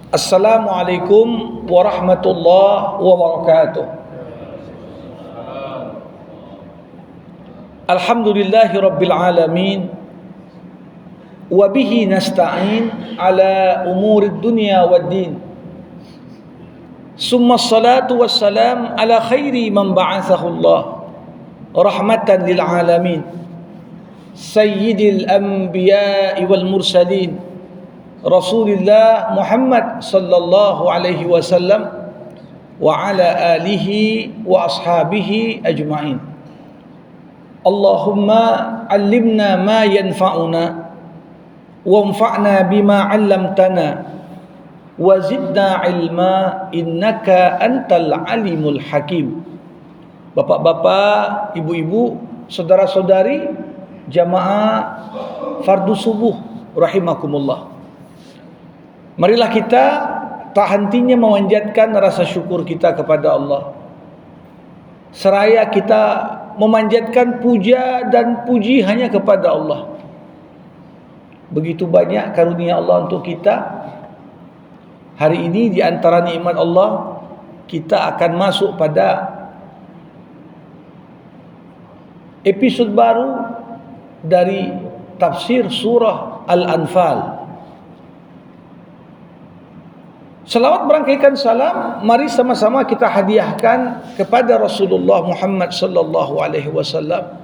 Assalamualaikum warahmatullahi wabarakatuh. Alhamdulillahi rabbil alamin. Wa bihi nasta'in ala umurid dunya wad din. Summa salatu wassalam ala khairi man ba'athahu Allah rahmatan lil alamin. Sayyidil anbiya'i wal mursalin Rasulullah Muhammad sallallahu alaihi wasallam wa ala alihi wa ashabihi ajma'in. Allahumma 'allimna ma yanfa'una wanfa'na bima 'allamtana wa zidna 'ilma innaka antal alimul hakim. Bapak-bapak, ibu-ibu, saudara-saudari jamaah fardu subuh rahimakumullah. Marilah kita tak hentinya memanjatkan rasa syukur kita kepada Allah, seraya kita memanjatkan puja dan puji hanya kepada Allah. Begitu banyak karunia Allah untuk kita. Hari ini di antara nikmat Allah, kita akan masuk pada episod baru dari tafsir surah Al-Anfal. Selawat berangkaikan salam, mari sama-sama kita hadiahkan kepada Rasulullah Muhammad sallallahu alaihi wasallam.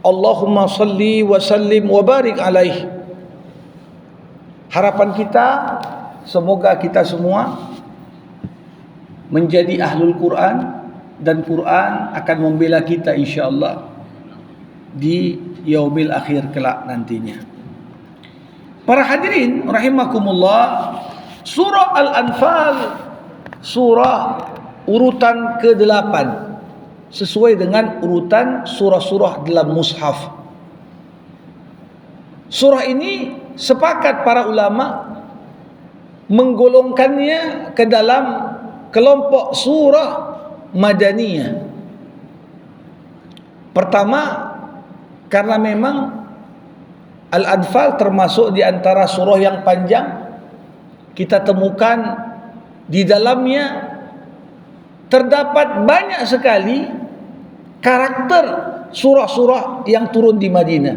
Allahumma salli wa sallim wa barik alaihi. Harapan kita semoga kita semua menjadi ahlul Quran dan Quran akan membela kita insya-Allah di yaumil akhir kelak nantinya. Para hadirin rahimakumullah, surah Al-Anfal surah urutan ke-8 sesuai dengan urutan surah-surah dalam mushaf. Surah ini sepakat para ulama menggolongkannya ke dalam kelompok surah Madaniyah. Pertama, karena memang Al-Anfal termasuk di antara surah yang panjang. Kita temukan di dalamnya terdapat banyak sekali karakter surah-surah yang turun di Madinah.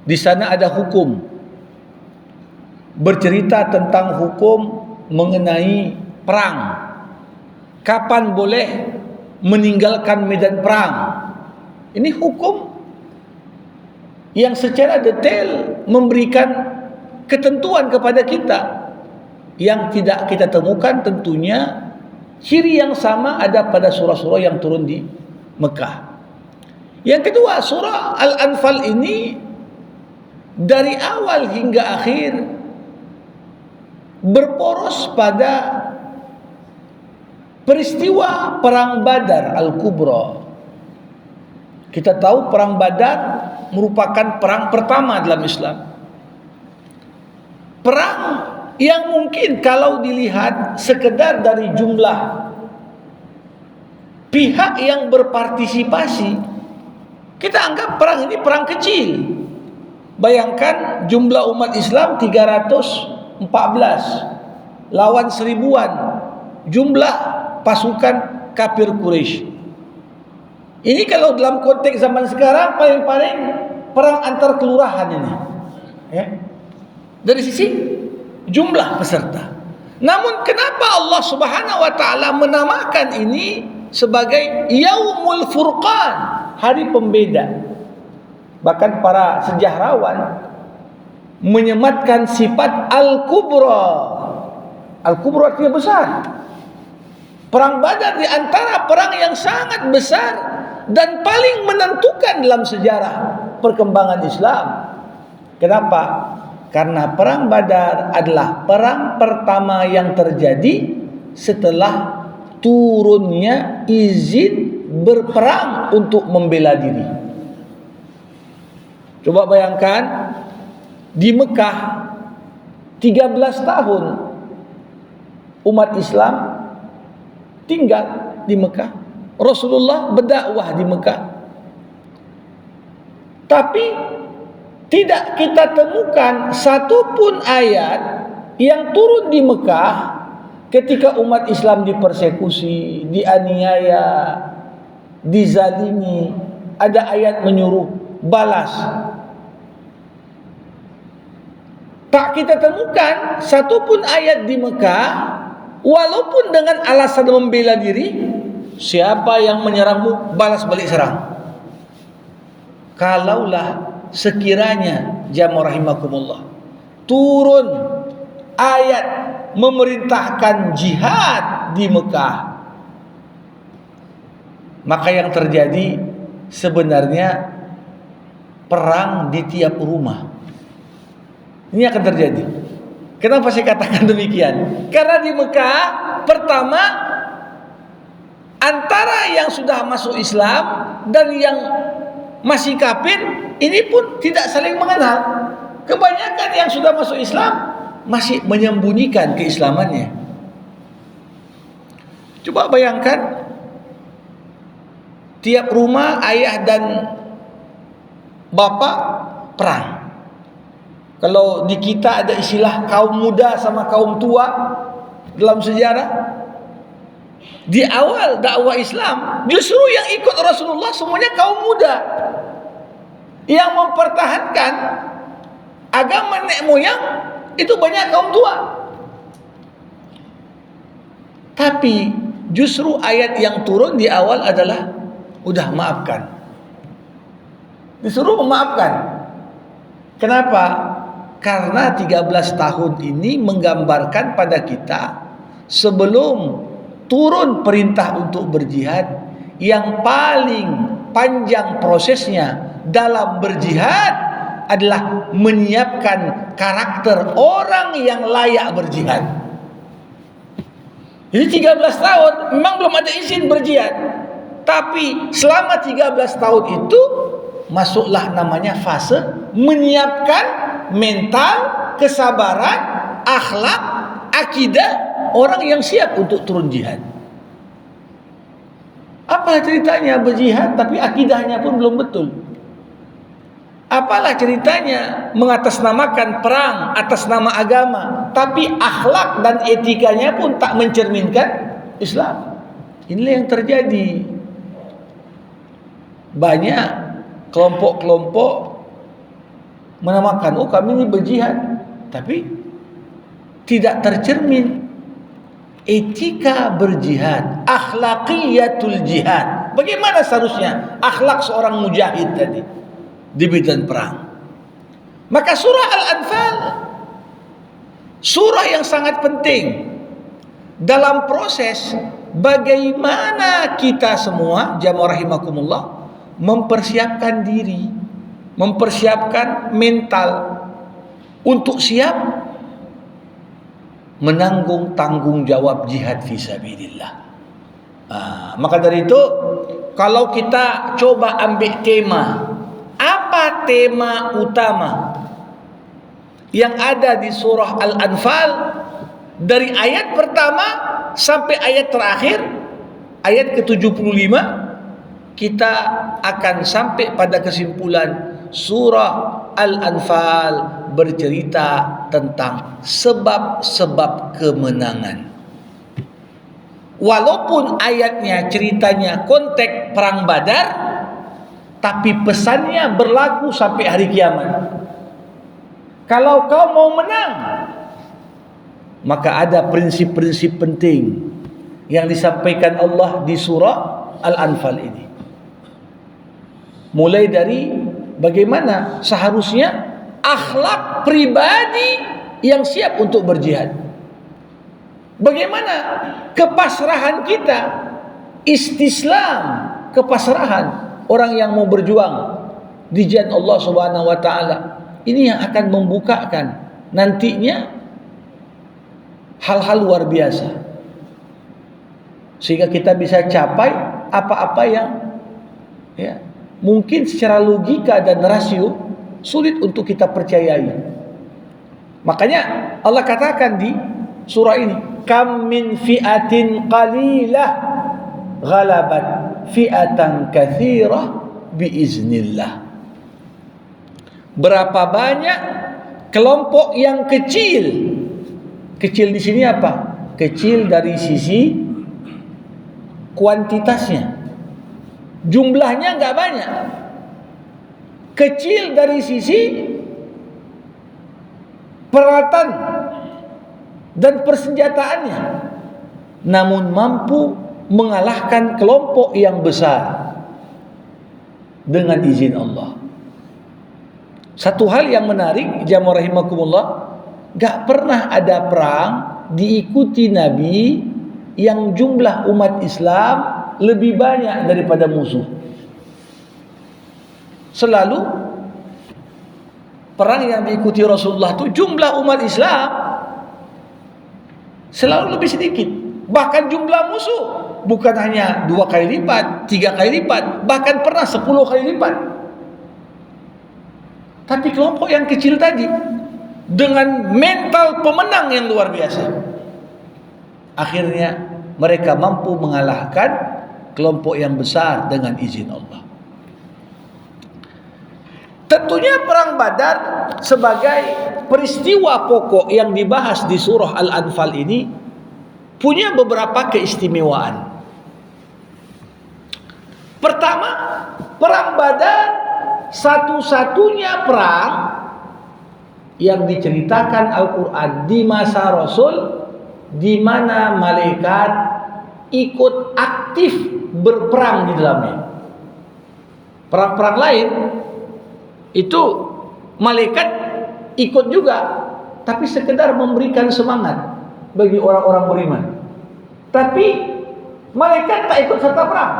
Di sana ada hukum, bercerita tentang hukum mengenai perang. Kapan boleh meninggalkan medan perang? Ini hukum yang secara detail memberikan ketentuan kepada kita yang tidak kita temukan tentunya ciri yang sama ada pada surah-surah yang turun di Mekah. Yang kedua, surah Al-Anfal ini dari awal hingga akhir berporos pada peristiwa perang Badar Al-Kubra. Kita tahu perang Badar merupakan perang pertama dalam Islam. Perang yang mungkin kalau dilihat sekedar dari jumlah pihak yang berpartisipasi, kita anggap perang ini perang kecil. Bayangkan jumlah umat Islam 314 lawan 1000-an jumlah pasukan kafir Quraisy. Ini kalau dalam konteks zaman sekarang paling-paling perang antar kelurahan ini, ya. Dari sisi jumlah peserta. Namun kenapa Allah Subhanahu wa taala menamakan ini sebagai Yaumul Furqan, hari pembeda? Bahkan para sejarawan menyematkan sifat Al-Kubra. Al-Kubra artinya besar. Perang Badar di antara perang yang sangat besar dan paling menentukan dalam sejarah perkembangan Islam. Kenapa? Karena perang Badar adalah perang pertama yang terjadi setelah turunnya izin berperang untuk membela diri. Coba bayangkan di Mekah 13 tahun umat Islam tinggal di Mekah. Rasulullah berdakwah di Mekah. Tapi tidak kita temukan satupun ayat yang turun di Mekah ketika umat Islam dipersekusi, dianiaya, dizalimi, ada ayat menyuruh balas. Tak kita temukan satupun ayat di Mekah, walaupun dengan alasan membela diri, siapa yang menyerangmu, balas balik serang. Kalaulah sekiranya jamaah rahimakumullah turun ayat memerintahkan jihad di Mekah, maka yang terjadi sebenarnya perang di tiap rumah. Ini akan terjadi. Kenapa saya katakan demikian? Karena di Mekah pertama, antara yang sudah masuk Islam dan yang masih kafir ini pun tidak saling mengenal. Kebanyakan yang sudah masuk Islam masih menyembunyikan keislamannya. Coba bayangkan, tiap rumah ayah dan bapak perang. Kalau di kita ada istilah kaum muda sama kaum tua dalam sejarah. Di awal dakwah Islam, justru yang ikut Rasulullah semuanya kaum muda, yang mempertahankan agama nenek moyang itu banyak kaum tua. Tapi justru ayat yang turun di awal adalah udah maafkan, disuruh memaafkan. Kenapa? Karena 13 tahun ini menggambarkan pada kita, sebelum turun perintah untuk berjihad, yang paling panjang prosesnya dalam berjihad adalah menyiapkan karakter orang yang layak berjihad. Jadi 13 tahun memang belum ada izin berjihad, tapi selama 13 tahun itu masuklah namanya fase menyiapkan mental, kesabaran, akhlak, akidah orang yang siap untuk turun jihad. Apalah ceritanya berjihad tapi akidahnya pun belum betul? Apalah ceritanya mengatasnamakan perang atas nama agama tapi akhlak dan etikanya pun tak mencerminkan Islam? Inilah yang terjadi. Banyak kelompok-kelompok menamakan, oh kami ini berjihad, tapi tidak tercermin etika berjihad, akhlaqiyatul jihad. Bagaimana seharusnya akhlak seorang mujahid tadi di bidang perang? Maka surah Al-Anfal, surah yang sangat penting dalam proses bagaimana kita semua jamaah rahimakumullah mempersiapkan diri, mempersiapkan mental untuk siap menanggung tanggung jawab jihad fisabilillah. Maka dari itu, kalau kita coba ambil tema, apa tema utama yang ada di surah Al-Anfal dari ayat pertama sampai ayat terakhir, ayat ke-75, kita akan sampai pada kesimpulan surah Al-Anfal bercerita tentang sebab-sebab kemenangan. Walaupun ayatnya ceritanya konteks perang Badar, tapi pesannya berlaku sampai hari kiamat. Kalau kau mau menang, maka ada prinsip-prinsip penting yang disampaikan Allah di surah Al-Anfal ini. Mulai dari bagaimana seharusnya akhlak pribadi yang siap untuk berjihad. Bagaimana kepasrahan kita, istislam, kepasrahan orang yang mau berjuang di jalan Allah Subhanahu wa taala. Ini yang akan membukakan nantinya hal-hal luar biasa, sehingga kita bisa capai apa-apa yang mungkin secara logika dan rasio sulit untuk kita percayai. Makanya Allah katakan di surah ini, kam min fi'atin qalilah ghalabat fi'atan katsirah biiznillah. Berapa banyak kelompok yang kecil? Kecil di sini apa? Kecil dari sisi kuantitasnya. Jumlahnya enggak banyak. Kecil dari sisi peralatan dan persenjataannya, namun mampu mengalahkan kelompok yang besar dengan izin Allah. Satu hal yang menarik, jamaah rahimakumullah, gak pernah ada perang diikuti Nabi yang jumlah umat Islam lebih banyak daripada musuh. Selalu perang yang diikuti Rasulullah itu jumlah umat Islam selalu lebih sedikit. Bahkan jumlah musuh bukan hanya 2 kali lipat, 3 kali lipat, bahkan pernah 10 kali lipat. Tapi kelompok yang kecil tadi dengan mental pemenang yang luar biasa, akhirnya mereka mampu mengalahkan kelompok yang besar dengan izin Allah. Tentunya perang Badar sebagai peristiwa pokok yang dibahas di surah Al-Anfal ini punya beberapa keistimewaan. Pertama, perang Badar satu-satunya perang yang diceritakan Al-Quran di masa Rasul di mana malaikat ikut aktif berperang di dalamnya. Perang-perang lain itu malaikat ikut juga, tapi sekedar memberikan semangat bagi orang-orang beriman. Tapi malaikat tak ikut serta perang.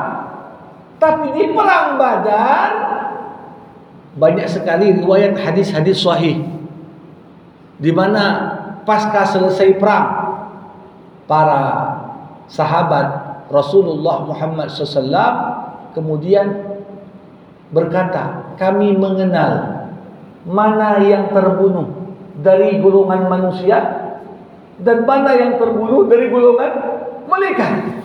Tapi di perang Badar banyak sekali riwayat hadis-hadis sahih di mana pasca selesai perang para sahabat Rasulullah Muhammad SAW kemudian berkata, kami mengenal mana yang terbunuh dari golongan manusia dan mana yang terbunuh dari golongan malaikat.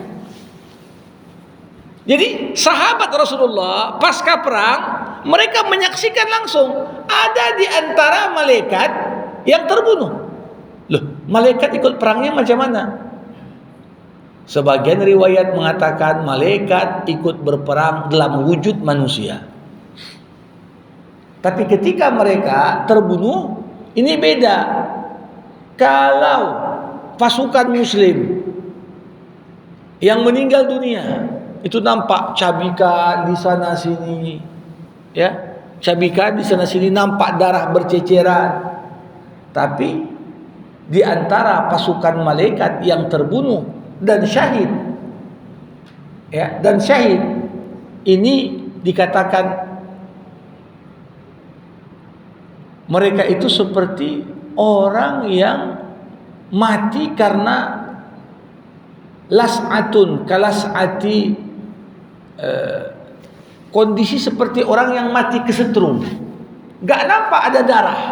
Jadi sahabat Rasulullah pasca perang mereka menyaksikan langsung ada di antara malaikat yang terbunuh. Loh, malaikat ikut perangnya macam mana? Sebagian riwayat mengatakan malaikat ikut berperang dalam wujud manusia. Tapi ketika mereka terbunuh, ini beda. Kalau pasukan muslim yang meninggal dunia, itu nampak cabikan di sana sini, ya, cabikan di sana sini, nampak darah berceceran. Tapi di antara pasukan malaikat yang terbunuh dan syahid, ya, dan syahid ini dikatakan mereka itu seperti orang yang mati karena las'atun kalas'ati, kondisi seperti orang yang mati kesetrum, gak nampak ada darah.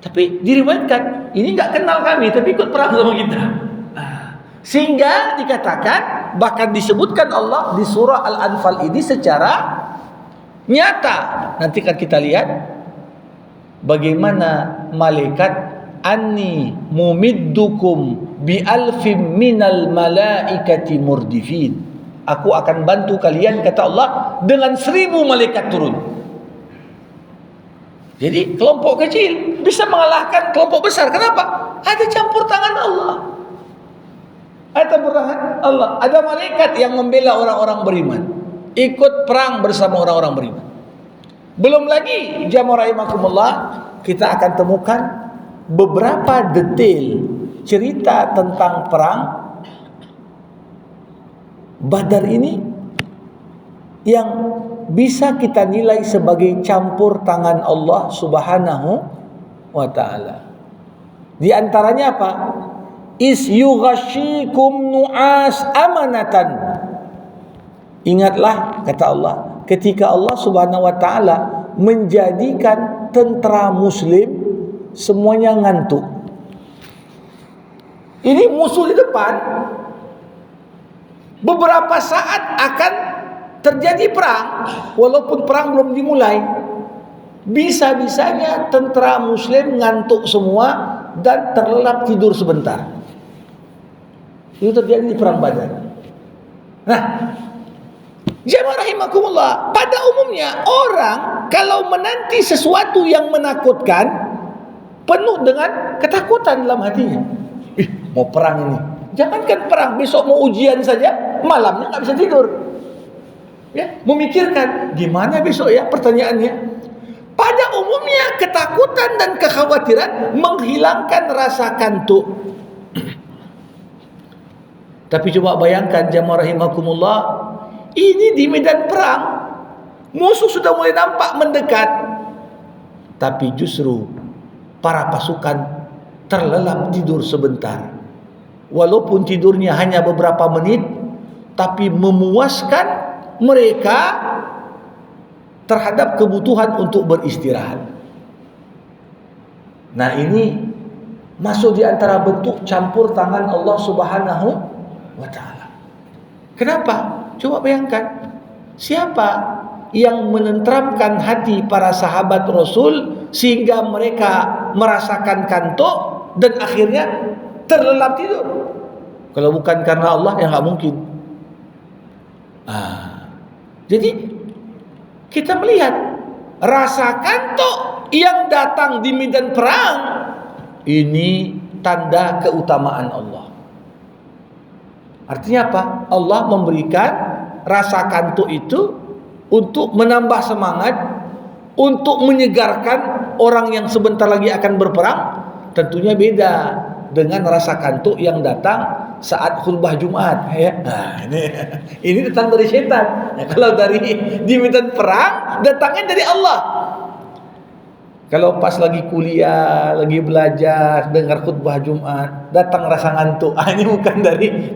Tapi diriwayatkan ini gak kenal kami tapi ikut perang sama kita. Sehingga dikatakan, bahkan disebutkan Allah di surah Al-Anfal ini secara nyata. Nanti kan kita lihat bagaimana malaikat anni mumiddukum bi alfim minal malaikati murdifin. Aku akan bantu kalian, kata Allah, dengan 1000 malaikat turun. Jadi kelompok kecil bisa mengalahkan kelompok besar. Kenapa? Ada campur tangan Allah. Ada campur tangan Allah. Ada malaikat yang membela orang-orang beriman, ikut perang bersama orang-orang beriman. Belum lagi jamaah rahimakumullah, kita akan temukan beberapa detail cerita tentang perang Badar ini yang bisa kita nilai sebagai campur tangan Allah Subhanahu wa ta'ala. Di antaranya apa? Is yughashikum nu'as amanatan. Ingatlah, kata Allah, ketika Allah Subhanahu wa ta'ala menjadikan tentara muslim semuanya ngantuk. Ini musuh di depan, beberapa saat akan terjadi perang, walaupun perang belum dimulai. Bisa-bisanya tentara muslim ngantuk semua dan terlelap tidur sebentar. Itu terjadi di perang Badar. Nah, jamaah rahimakumullah, pada umumnya orang kalau menanti sesuatu yang menakutkan, penuh dengan ketakutan dalam hatinya. Mau perang ini. Jangankan perang, besok mau ujian saja, malamnya nggak bisa tidur. Ya, memikirkan gimana besok ya pertanyaannya. Pada umumnya ketakutan dan kekhawatiran menghilangkan rasa kantuk. Tapi coba bayangkan jamaah rahimakumullah, ini di medan perang, musuh sudah mulai nampak mendekat, tapi justru para pasukan terlelap tidur sebentar. Walaupun tidurnya hanya beberapa menit, tapi memuaskan mereka terhadap kebutuhan untuk beristirahat. Nah, ini masuk di antara bentuk campur tangan Allah Subhanahu wa taala. Kenapa? Coba bayangkan, siapa yang menenteramkan hati para sahabat Rasul sehingga mereka merasakan kantuk dan akhirnya terlelap tidur? Kalau bukan karena Allah, ya nggak mungkin. Jadi kita melihat rasa kantuk yang datang di medan perang ini tanda keutamaan Allah. Artinya apa? Allah memberikan rasa kantuk itu untuk menambah semangat, untuk menyegarkan orang yang sebentar lagi akan berperang. Tentunya beda dengan rasa kantuk yang datang saat khutbah Jumat, ya. Nah, ini datang dari setan. Nah, kalau dari di medan perang datangnya dari Allah. Kalau pas lagi kuliah, lagi belajar, dengar khutbah Jumat, datang rasa ngantuk. Ini bukan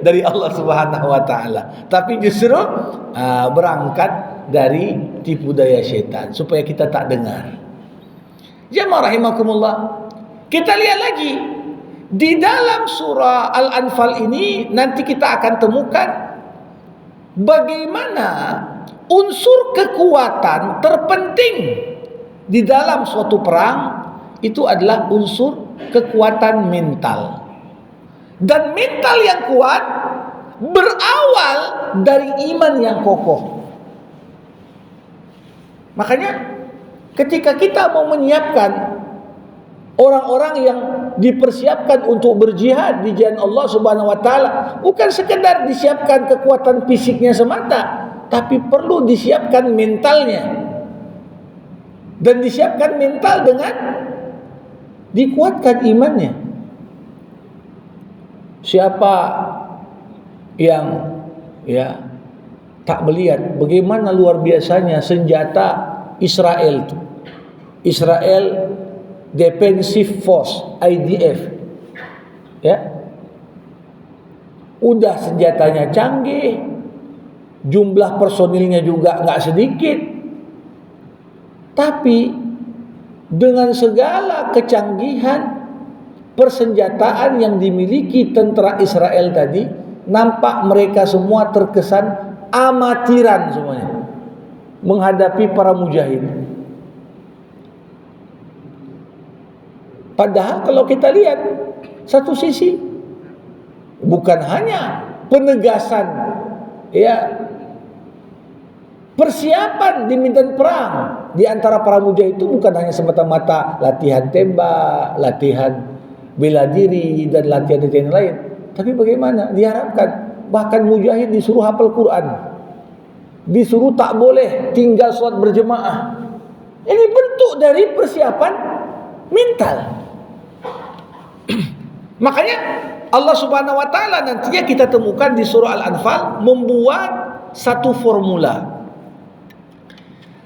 dari Allah Subhanahu wa taala, tapi justru berangkat dari tipu daya setan supaya kita tak dengar. Jamaah rahimakumullah, kita lihat lagi di dalam surah Al-Anfal ini, nanti kita akan temukan bagaimana unsur kekuatan terpenting di dalam suatu perang itu adalah unsur kekuatan mental. Dan mental yang kuat berawal dari iman yang kokoh. Makanya ketika kita mau menyiapkan orang-orang yang dipersiapkan untuk berjihad di jalan Allah Subhanahu wa taala, bukan sekedar disiapkan kekuatan fisiknya semata, tapi perlu disiapkan mentalnya. Dan disiapkan mental dengan dikuatkan imannya. Siapa yang tak melihat bagaimana luar biasanya senjata Israel itu. Israel Defensive Force, IDF, ya, udah senjatanya canggih, jumlah personilnya juga nggak sedikit, tapi dengan segala kecanggihan persenjataan yang dimiliki tentara Israel tadi, nampak mereka semua terkesan amatiran semuanya menghadapi para mujahid. Padahal kalau kita lihat satu sisi, bukan hanya penegasan, ya, persiapan di medan perang di antara para mujahid itu bukan hanya semata-mata latihan tembak, latihan bela diri dan latihan lain, tapi bagaimana diharapkan bahkan mujahid disuruh hafal Quran, disuruh tak boleh tinggal sholat berjemaah. Ini bentuk dari persiapan mental. Makanya Allah Subhanahu wa taala nantinya kita temukan di surah Al-Anfal membuat satu formula.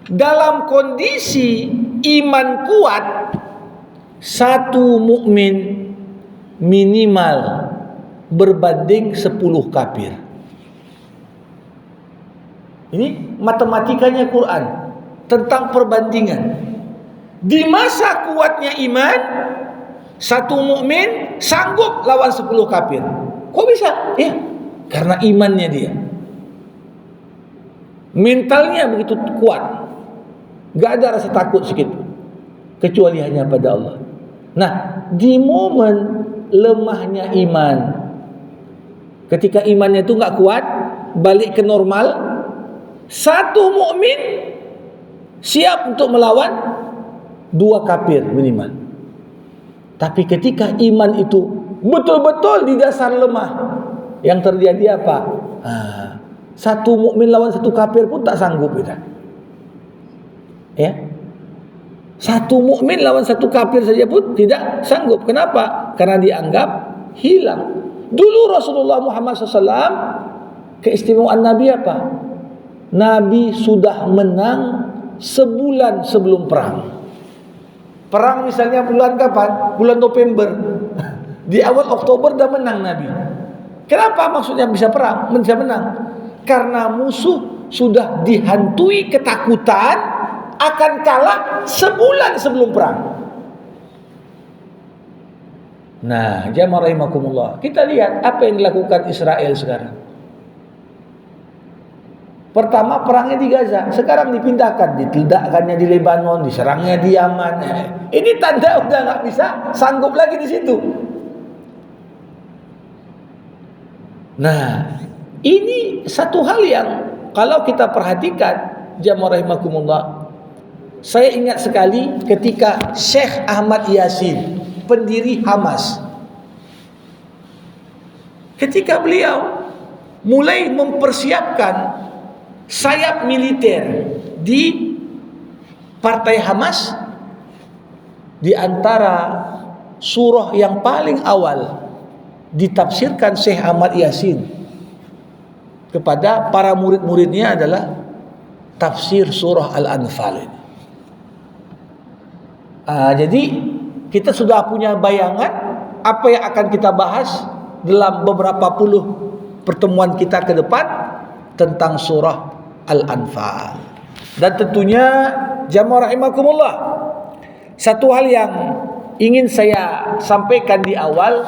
Dalam kondisi iman kuat, satu mukmin minimal berbanding 10 kafir. Ini matematikanya Quran tentang perbandingan. Di masa kuatnya iman, satu mukmin sanggup lawan 10 kafir. Kok bisa? Ya, karena imannya dia. Mentalnya begitu kuat. Gak ada rasa takut sedikit. kecuali hanya pada Allah. Nah, di momen lemahnya iman, ketika imannya itu nggak kuat, balik ke normal, satu mukmin siap untuk melawan dua kafir minimal. Tapi ketika iman itu betul-betul di dasar lemah, yang terjadi apa? Satu mukmin lawan satu kafir pun tak sanggup kita. Ya. Satu mukmin lawan satu kafir saja pun tidak sanggup. Kenapa? Karena dianggap hilang. Dulu Rasulullah Muhammad SAW, keistimewaan Nabi apa? Nabi sudah menang sebulan sebelum perang. Perang misalnya bulan kapan? Bulan November. Di awal Oktober dah menang Nabi. Kenapa maksudnya bisa perang? Bisa menang? Karena musuh sudah dihantui ketakutan akan kalah sebulan sebelum perang. Nah, jamaah rahimakumullah, kita lihat apa yang dilakukan Israel sekarang. Pertama perangnya di Gaza, sekarang dipindahkan, diledakkannya di Lebanon, diserangnya di Yaman. Ini tanda udah nggak bisa sanggup lagi di situ. Nah, ini satu hal yang kalau kita perhatikan, jamaah rahimakumullah, saya ingat sekali ketika Syekh Ahmad Yasin, pendiri Hamas, ketika beliau mulai mempersiapkan sayap militer di partai Hamas, di antara surah yang paling awal ditafsirkan Syekh Ahmad Yasin kepada para murid-muridnya adalah tafsir surah Al-Anfal ini. Jadi kita sudah punya bayangan apa yang akan kita bahas dalam beberapa puluh pertemuan kita ke depan tentang surah Al-Anfal. Dan tentunya jamaah rahimakumullah, satu hal yang ingin saya sampaikan di awal,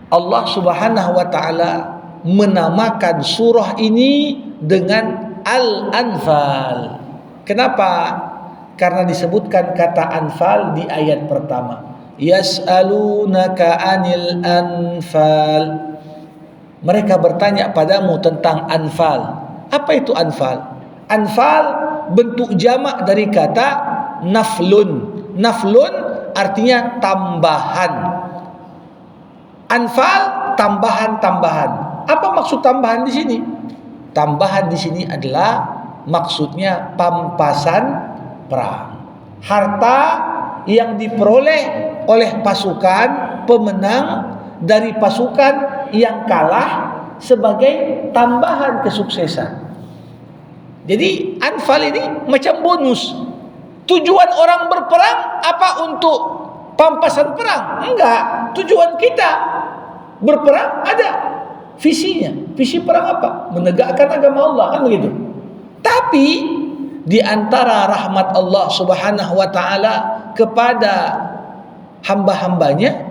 Allah Subhanahu wa taala menamakan surah ini dengan Al-Anfal. Kenapa? Karena disebutkan kata anfal di ayat pertama. Yas'alunaka 'anil anfal. Mereka bertanya padamu tentang anfal. Apa itu anfal? Anfal bentuk jamak dari kata naflun. Naflun artinya tambahan. Anfal tambahan-tambahan. Apa maksud tambahan di sini? Tambahan di sini adalah maksudnya pampasan perang. Harta yang diperoleh oleh pasukan pemenang dari pasukan yang kalah sebagai tambahan kesuksesan. Jadi anfal ini macam bonus. Tujuan orang berperang apa? Untuk pampasan perang? Enggak. Tujuan kita berperang ada visinya. Visi perang apa? Menegakkan agama Allah, kan begitu. Tapi di antara rahmat Allah Subhanahu wa taala kepada hamba-hambanya,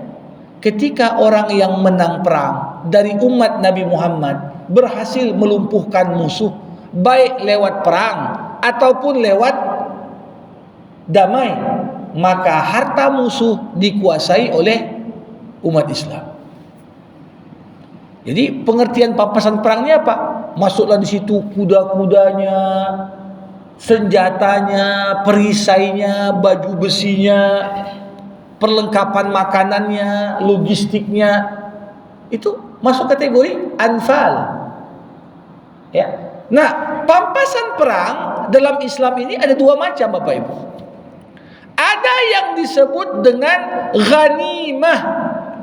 ketika orang yang menang perang dari umat Nabi Muhammad berhasil melumpuhkan musuh, baik lewat perang ataupun lewat damai, maka harta musuh dikuasai oleh umat Islam. Jadi pengertian pampasan perangnya apa? Masuklah di situ kuda-kudanya, senjatanya, perisainya, baju besinya, perlengkapan makanannya, logistiknya, itu masuk kategori anfal. Ya. Nah, pampasan perang dalam Islam ini ada dua macam, Bapak Ibu. Ada yang disebut dengan ghanimah,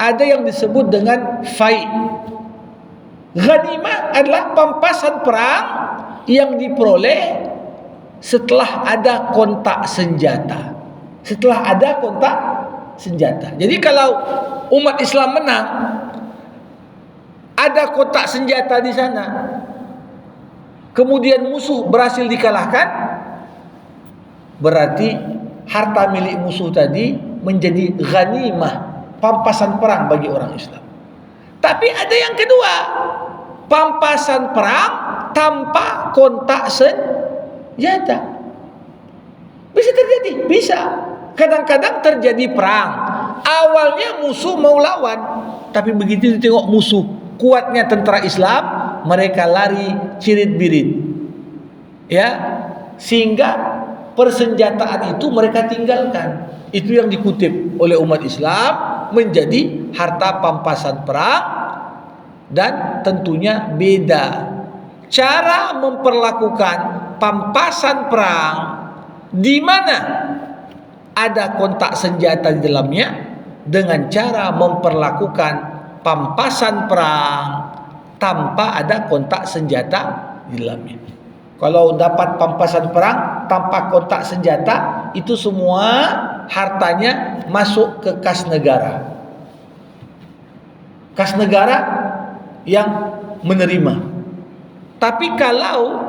ada yang disebut dengan fai. Ghanimah adalah pampasan perang yang diperoleh setelah ada kontak senjata. Setelah ada kontak senjata. Jadi kalau umat Islam menang, ada kontak senjata di sana, kemudian musuh berhasil dikalahkan, berarti harta milik musuh tadi menjadi ghanimah, pampasan perang bagi orang Islam. Tapi ada yang kedua, pampasan perang tanpa kontak senjata. Bisa terjadi, bisa. kadang-kadang terjadi perang. Awalnya musuh mau lawan, tapi begitu ditengok musuh kuatnya tentara Islam, mereka lari cirit-birit. Ya, sehingga persenjataan itu mereka tinggalkan. Itu yang dikutip oleh umat Islam menjadi harta pampasan perang. Dan tentunya beda cara memperlakukan pampasan perang di mana ada kontak senjata di dalamnya dengan cara memperlakukan pampasan perang tanpa ada kontak senjata di dalamnya. Kalau dapat pampasan perang tanpa kontak senjata, itu semua hartanya masuk ke kas negara. Kas negara yang menerima. Tapi kalau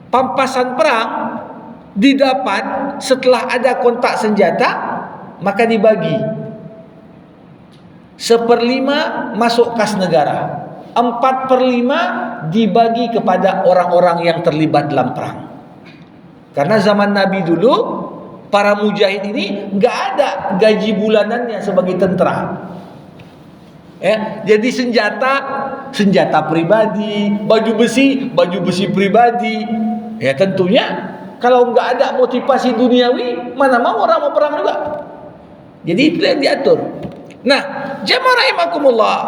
pampasan perang didapat setelah ada kontak senjata, maka dibagi 1/5 masuk kas negara, 4/5 dibagi kepada orang-orang yang terlibat dalam perang. Karena zaman Nabi dulu, para mujahid ini nggak ada gaji bulanannya sebagai tentara. Ya, jadi senjata pribadi, baju besi pribadi. Ya tentunya kalau nggak ada motivasi duniawi, mana mau orang mau perang juga. Jadi itu yang diatur. Nah, jamaah rahimakumullah.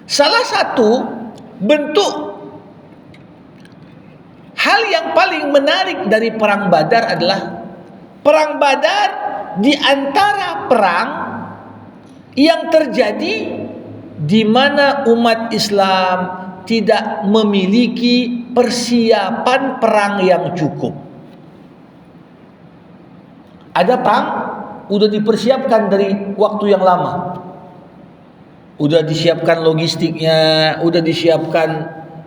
Salah satu bentuk hal yang paling menarik dari perang Badar adalah perang Badar di antara perang yang terjadi di mana umat Islam tidak memiliki persiapan perang yang cukup. Ada perang udah dipersiapkan dari waktu yang lama. Udah disiapkan logistiknya, udah disiapkan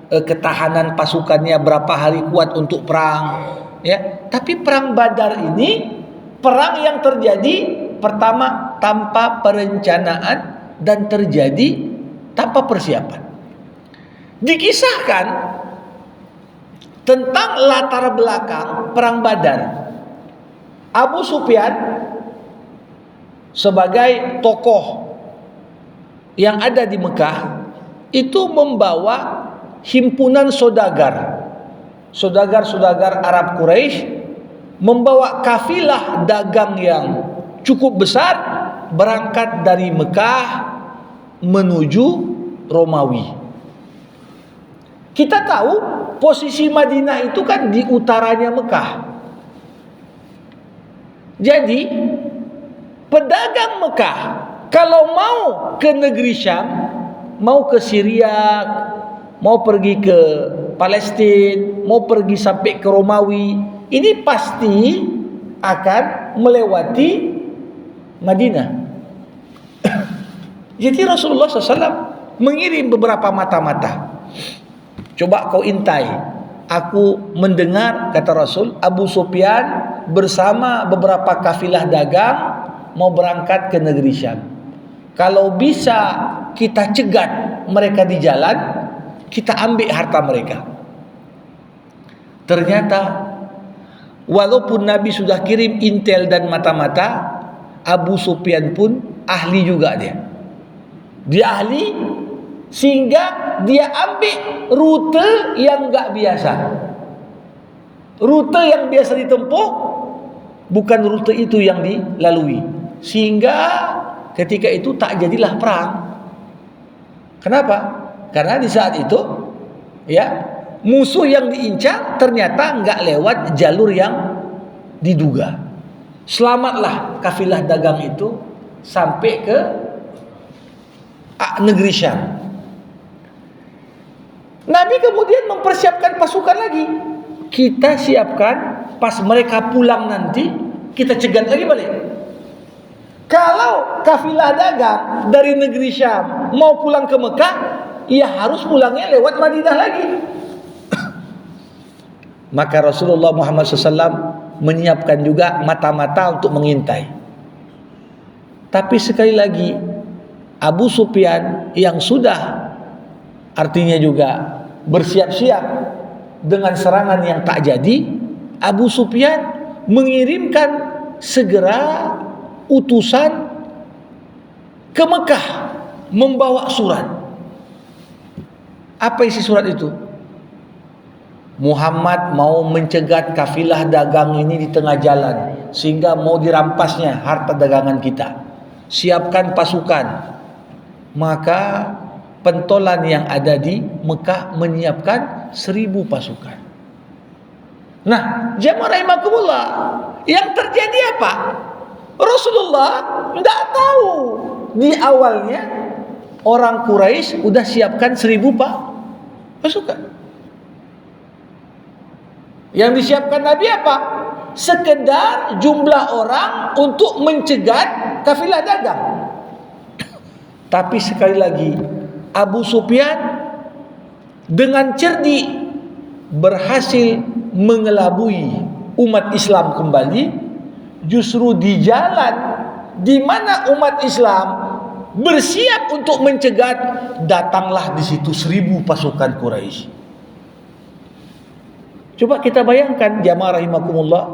ketahanan pasukannya berapa hari kuat untuk perang. Ya, tapi perang Badar ini perang yang terjadi pertama tanpa perencanaan dan terjadi tanpa persiapan. Dikisahkan tentang latar belakang perang Badar. Abu Sufyan sebagai tokoh yang ada di Mekah itu membawa himpunan saudagar Arab Quraisy, membawa kafilah dagang yang cukup besar berangkat dari Mekah menuju Romawi. Kita tahu posisi Madinah itu kan di utaranya Mekah. Jadi pedagang Mekah kalau mau ke negeri Syam, mau ke Syria, mau pergi ke Palestina, mau pergi sampai ke Romawi, ini pasti akan melewati Madinah. Jadi Rasulullah SAW mengirim beberapa mata-mata. Coba kau intai. Aku mendengar, kata Rasul, Abu Sufyan bersama beberapa kafilah dagang mau berangkat ke negeri Syam. Kalau bisa kita cegat mereka di jalan, kita ambil harta mereka. Ternyata walaupun Nabi sudah kirim intel dan mata-mata, Abu Sufyan pun ahli juga dia. Dia ahli sehingga dia ambil rute yang enggak biasa. Rute yang biasa ditempuh bukan rute itu yang dilalui. Sehingga ketika itu tak jadilah perang. Kenapa? Karena di saat itu ya, musuh yang diincar ternyata enggak lewat jalur yang diduga. Selamatlah kafilah dagang itu sampai ke negeri Syam. Nabi kemudian mempersiapkan pasukan lagi. Kita siapkan pas mereka pulang nanti, kita cegat lagi balik. Kalau kafilah dagang dari negeri Syam mau pulang ke Mekah, ia harus pulangnya lewat Madinah lagi. Maka Rasulullah Muhammad SAW menyiapkan juga mata-mata untuk mengintai. Tapi sekali lagi, Abu Sufyan yang sudah artinya juga bersiap-siap dengan serangan yang tak jadi, Abu Sufyan mengirimkan segera utusan ke Mekah membawa surat. Apa isi surat itu? Muhammad mau mencegat kafilah dagang ini di tengah jalan sehingga mau dirampasnya harta dagangan kita. Siapkan pasukan. Maka pentolan yang ada di Mekah menyiapkan 1000 pasukan. Nah, jamaah rahimakumullah, yang terjadi apa? Rasulullah tidak tahu di awalnya orang Quraisy sudah siapkan 1000 pasukan. Yang disiapkan Nabi apa? Sekedar jumlah orang untuk mencegat kafilah dagang. Tapi sekali lagi, Abu Sufyan dengan cerdik berhasil mengelabui umat Islam kembali. Justru di jalan di mana umat Islam bersiap untuk mencegat, datanglah di situ 1000 pasukan Quraisy. Coba kita bayangkan jamaah rahimakumullah,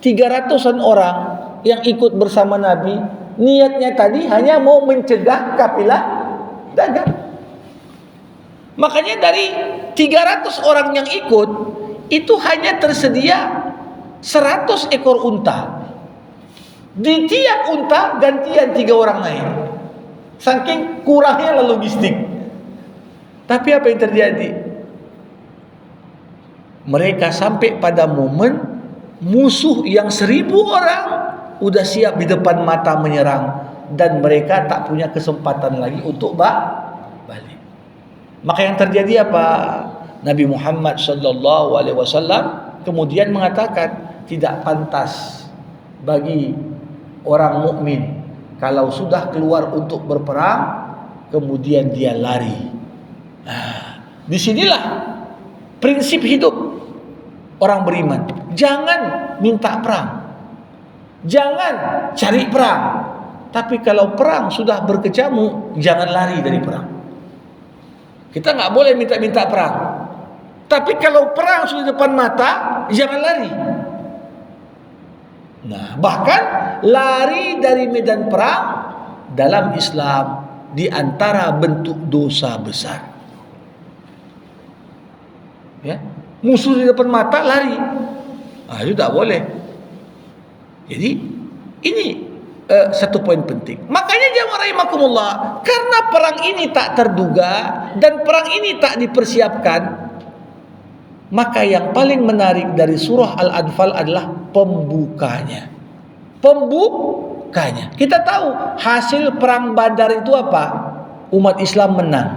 300-an orang yang ikut bersama Nabi, niatnya tadi hanya mau mencegah kafilah dagang. Makanya dari 300 orang yang ikut, itu hanya tersedia 100 ekor unta. Di tiap unta gantian 3 orang naik. Saking kurangnya logistik. Tapi apa yang terjadi? Mereka sampai pada momen musuh yang 1000 orang udah siap di depan mata menyerang, dan mereka tak punya kesempatan lagi untuk balik. Maka yang terjadi apa? Nabi Muhammad sallallahu alaihi wasallam kemudian mengatakan, tidak pantas bagi orang mukmin kalau sudah keluar untuk berperang kemudian dia lari. Disinilah prinsip hidup orang beriman. Jangan minta perang, jangan cari perang. Tapi kalau perang sudah berkecamuk, jangan lari dari perang. Kita nggak boleh minta-minta perang. Tapi kalau perang sudah depan mata, jangan lari. Nah, bahkan lari dari medan perang dalam Islam di antara bentuk dosa besar. Ya, musuh di depan mata lari, itu tak boleh. Jadi ini satu poin penting. Makanya jamaah rahimakumullah, karena perang ini tak terduga dan perang ini tak dipersiapkan, maka yang paling menarik dari surah Al-Anfal adalah pembukanya. Pembukanya. Kita tahu hasil perang Badar itu apa? Umat Islam menang.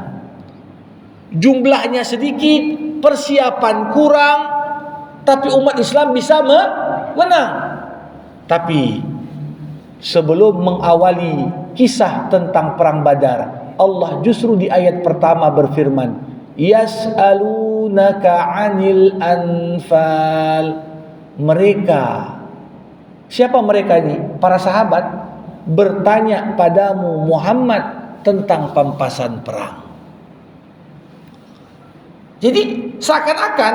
Jumlahnya sedikit, persiapan kurang, tapi umat Islam bisa menang. Tapi sebelum mengawali kisah tentang perang Badar, Allah justru di ayat pertama berfirman, yas'alunaka 'anil anfal. Mereka, siapa mereka ini? Para sahabat bertanya padamu Muhammad tentang pampasan perang. Jadi seakan-akan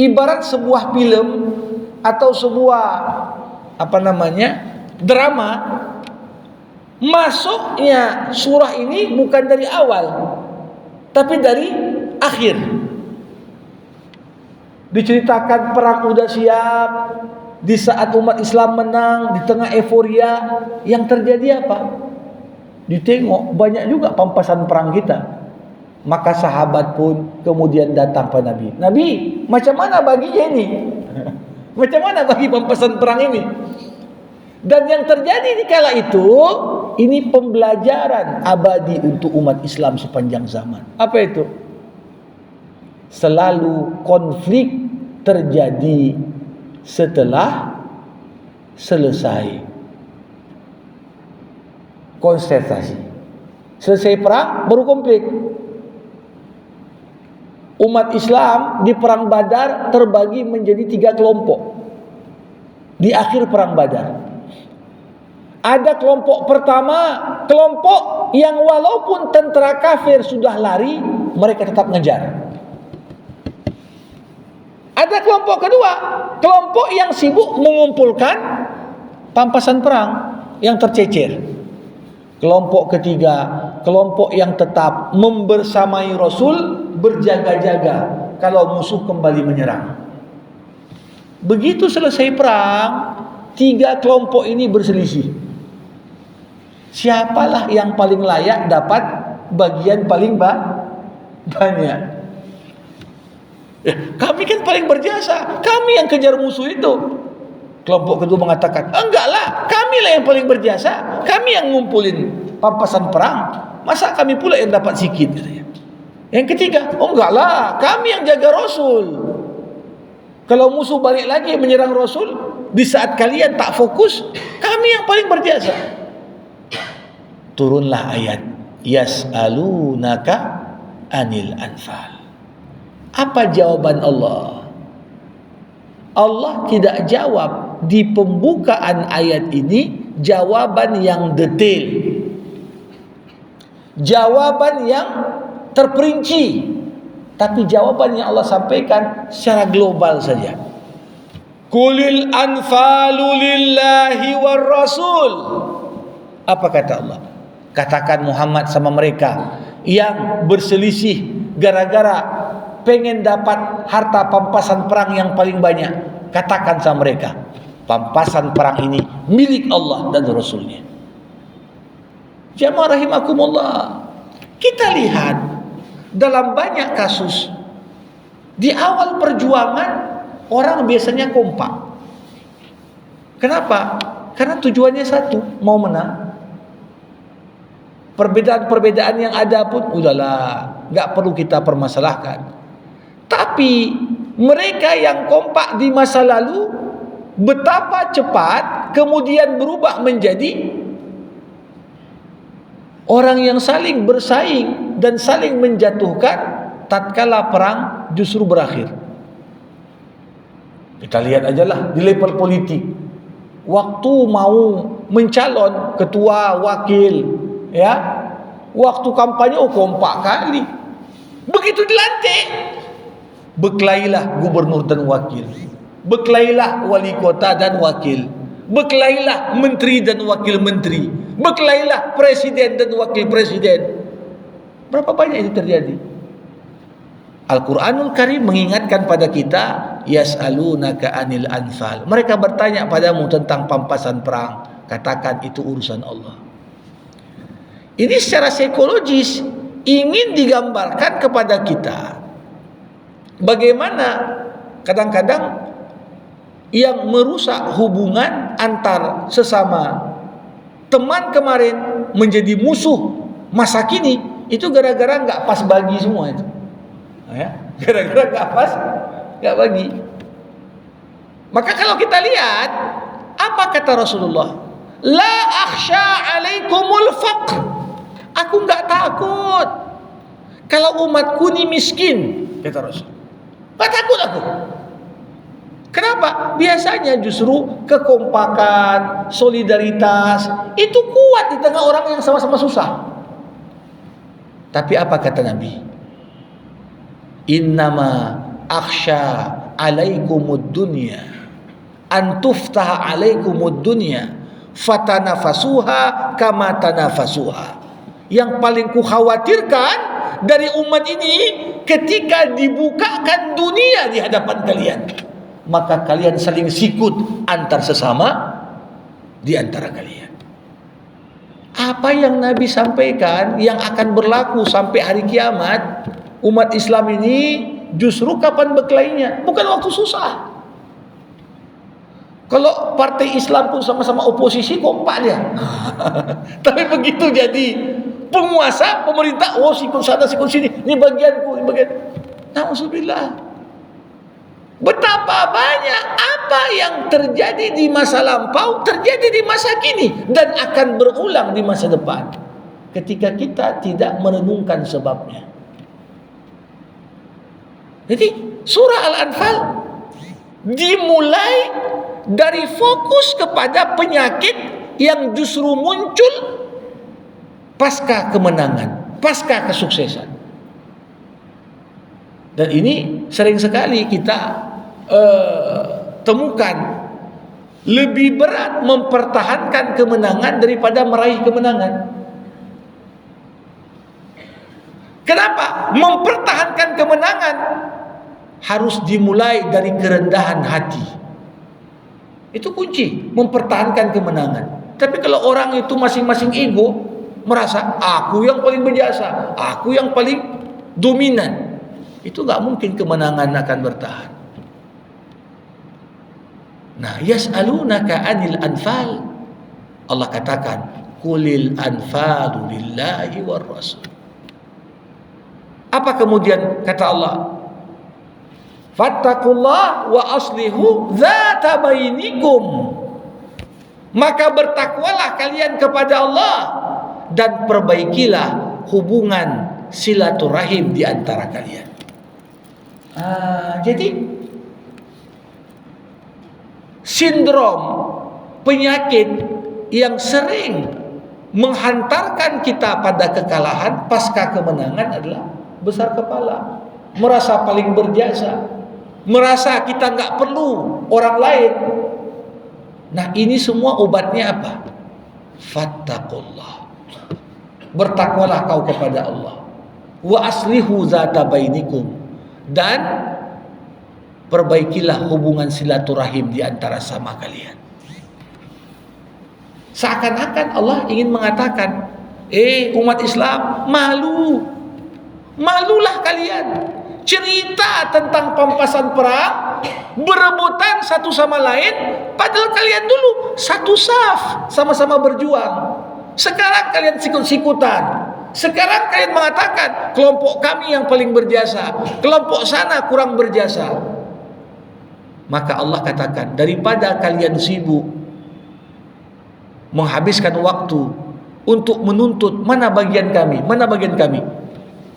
ibarat sebuah film atau sebuah drama, masuknya surah ini bukan dari awal tapi dari akhir. Diceritakan perang udah siap, di saat umat Islam menang, di tengah euforia, yang terjadi apa? Ditengok banyak juga pampasan perang kita. Maka sahabat pun kemudian datang pada Nabi. Nabi, macam mana baginya ini? Macam mana bagi pampasan perang ini? Dan yang terjadi di kala itu, ini pembelajaran abadi untuk umat Islam sepanjang zaman. Apa itu? Selalu konflik terjadi setelah selesai konsentrasi. Selesai perang baru konflik. Umat Islam di perang Badar terbagi menjadi 3 kelompok. Di akhir perang Badar ada kelompok pertama, kelompok yang walaupun tentara kafir sudah lari, mereka tetap ngejar. Ada kelompok kedua, kelompok yang sibuk mengumpulkan pampasan perang yang tercecer. Kelompok ketiga, kelompok yang tetap membersamai Rasul, berjaga-jaga kalau musuh kembali menyerang. Begitu selesai perang, tiga kelompok ini berselisih. Siapalah yang paling layak dapat bagian paling banyak? Kami kan paling berjasa, kami yang kejar musuh itu. Kelompok kedua mengatakan, enggaklah, kamilah yang paling berjasa, kami yang ngumpulin pampasan perang, masa kami pula yang dapat sikit? Yang ketiga, oh enggaklah, kami yang jaga Rasul. Kalau musuh balik lagi menyerang Rasul, di saat kalian tak fokus, kami yang paling berjasa. Turunlah ayat, yas'alunaka anil anfal. Apa jawaban Allah? Allah tidak jawab di pembukaan ayat ini jawaban yang detail, jawaban yang terperinci, tapi jawaban yang Allah sampaikan secara global saja. Qulil anfalu lillahi war rasul. Apa kata Allah? Katakan Muhammad sama mereka yang berselisih gara-gara pengen dapat harta pampasan perang yang paling banyak, katakan sama mereka, pampasan perang ini milik Allah dan Rasulnya. Jamaah rahimakumullah, kita lihat dalam banyak kasus di awal perjuangan orang biasanya kompak. Kenapa? Karena tujuannya satu, mau menang. Perbedaan-perbedaan yang ada pun udahlah, nggak perlu kita permasalahkan. Tapi mereka yang kompak di masa lalu, betapa cepat kemudian berubah menjadi orang yang saling bersaing dan saling menjatuhkan tatkala perang justru berakhir. Kita lihat aja lah di level politik. Waktu mau mencalon ketua, wakil, ya, waktu kampanye kompak kali. Begitu dilantik, berkelailah gubernur dan wakil, berkelailah wali kota dan wakil, berkelailah menteri dan wakil menteri, berkelailah presiden dan wakil presiden. Berapa banyak itu terjadi? Al-Quranul Karim mengingatkan pada kita, yas'alunaka anil anfal. Mereka bertanya padamu tentang pampasan perang, katakan itu urusan Allah. Ini secara psikologis ingin digambarkan kepada kita bagaimana kadang-kadang yang merusak hubungan antar sesama teman kemarin menjadi musuh masa kini, itu gara-gara nggak pas bagi semua itu, ya, gara-gara nggak pas, nggak bagi. Maka kalau kita lihat apa kata Rasulullah, la akhsha alaikumul faqr, aku nggak takut kalau umatku ini miskin, kata Rasul. Nggak takut aku. Kenapa? Biasanya justru kekompakan, solidaritas itu kuat di tengah orang yang sama-sama susah. Tapi apa kata Nabi? Innama akhsha alaikumud dunya an tuftaha alaikumud dunya fatanafasuha kama tanafasuha. Yang paling kukhawatirkan dari umat ini ketika dibukakan dunia di hadapan kalian, maka kalian saling sikut antar sesama di antara kalian. Apa yang Nabi sampaikan yang akan berlaku sampai hari kiamat, umat Islam ini justru kapan berkelainya? Bukan waktu susah. Kalau partai Islam pun sama-sama oposisi, kompak dia. Tapi begitu jadi penguasa, pemerintah, oh sikut sana, sikut sini, ini bagianku, ini bagian. Na'udzubillah. Betapa banyak apa yang terjadi di masa lampau terjadi di masa kini dan akan berulang di masa depan ketika kita tidak merenungkan sebabnya. Jadi surah Al-Anfal dimulai dari fokus kepada penyakit yang justru muncul pasca kemenangan, pasca kesuksesan. Dan ini sering sekali kita temukan, lebih berat mempertahankan kemenangan daripada meraih kemenangan. Kenapa? Mempertahankan kemenangan harus dimulai dari kerendahan hati. Itu kunci mempertahankan kemenangan. Tapi kalau orang itu masing-masing ego, merasa aku yang paling berjasa, aku yang paling dominan, itu gak mungkin kemenangan akan bertahan. Nah, yas'alunaka 'anil anfal. Allah katakan, qulil anfalu lillahi war rasul. Apa kemudian kata Allah? Fattaqullah wa aslihu dzata bainikum. Maka bertakwalah kalian kepada Allah dan perbaikilah hubungan silaturahim di antara kalian. Jadi sindrom penyakit yang sering menghantarkan kita pada kekalahan pasca kemenangan adalah besar kepala, merasa paling berjasa, merasa kita nggak perlu orang lain. Nah, ini semua obatnya apa? Fattaqullah. Bertakwalah kau kepada Allah. Wa aslihu dzata bainikum. Dan perbaikilah hubungan silaturahim di antara sama kalian. Seakan-akan Allah ingin mengatakan, umat Islam, malulah kalian cerita tentang pampasan perang, berebutan satu sama lain, padahal kalian dulu satu saf, sama-sama berjuang. Sekarang kalian sikut-sikutan. Sekarang kalian mengatakan kelompok kami yang paling berjasa, kelompok sana kurang berjasa. Maka Allah katakan, daripada kalian sibuk menghabiskan waktu untuk menuntut mana bagian kami,